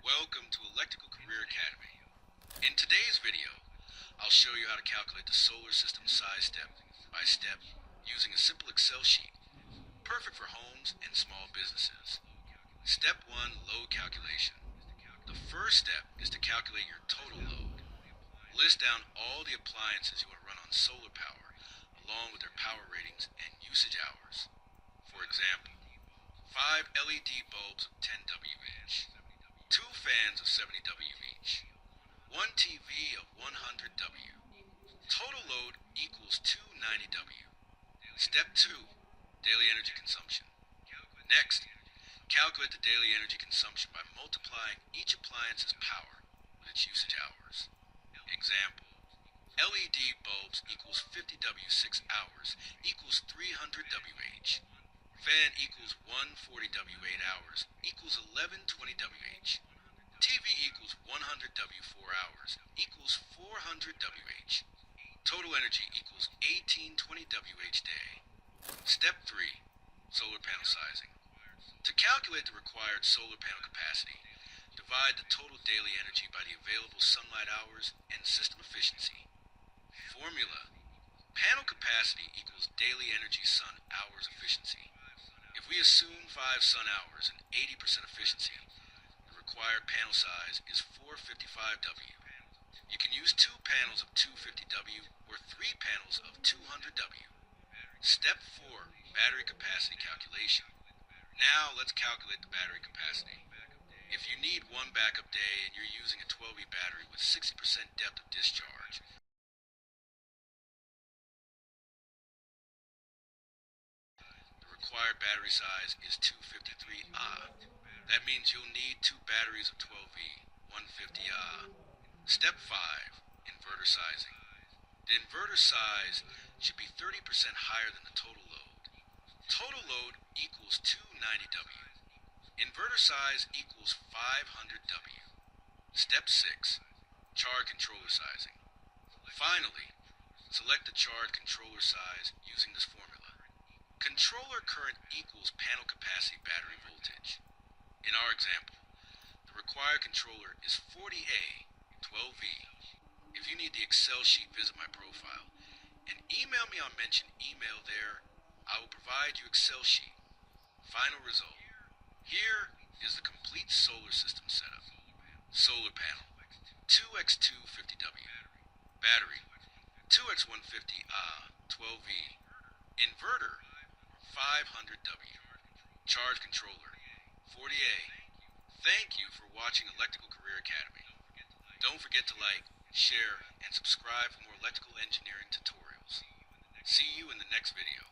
Welcome to Electrical Career Academy. In today's video, I'll show you how to calculate the solar system size step by step using a simple Excel sheet, perfect for homes and small businesses. Step 1, load calculation. The first step is to calculate your total load. List down all the appliances you want to run on solar power, along with their power ratings and usage hours. For example, 5 LED bulbs of 10 W each, 2 fans of 70 W each, 1 TV of 100 W. Total load equals 290 W. Step 2, daily energy consumption. Next, calculate the daily energy consumption by multiplying each appliance's power with its usage hours. Example, LED bulbs equals 50 W 6 hours equals 300 WH. Fan equals 140 W 8 hours equals 1120 WH. TV equals 100 W 4 hours equals 400 WH. Total energy equals 1820 WH day. Step 3, solar panel sizing. To calculate the required solar panel capacity, divide the total daily energy by the available sunlight hours and system efficiency. Formula: panel capacity equals daily energy sun hours efficiency. If we assume 5 sun hours and 80% efficiency, the required panel size is 455 W. You can use 2 panels of 250 W or 3 panels of 200 W. Step 4, battery capacity calculation. Now let's calculate the battery capacity. If you need one backup day and you're using a 12V battery with 60% depth of discharge, the required battery size is 253 Ah. That means you'll need 2 batteries of 12V, 150 Ah. Step 5, inverter sizing. The inverter size should be 30% higher than the total load. Total load equals 290 W. Inverter size equals 500 W. Step 6, charge controller sizing. Finally, select the charge controller size using this formula. Controller current equals panel capacity battery voltage. In our example, the required controller is 40A 12V. If you need the Excel sheet, visit my profile and email me on mentioned email there. I will provide you Excel sheet. Final result. Here is the complete solar system setup. Solar panel, 2x250 W. Battery, 2x150 Ah 12V. Inverter, 500 W. Charge controller, 40A. Thank you for watching Electrical Career Academy. Don't forget to like, share, and subscribe for more electrical engineering tutorials. See you in the next video.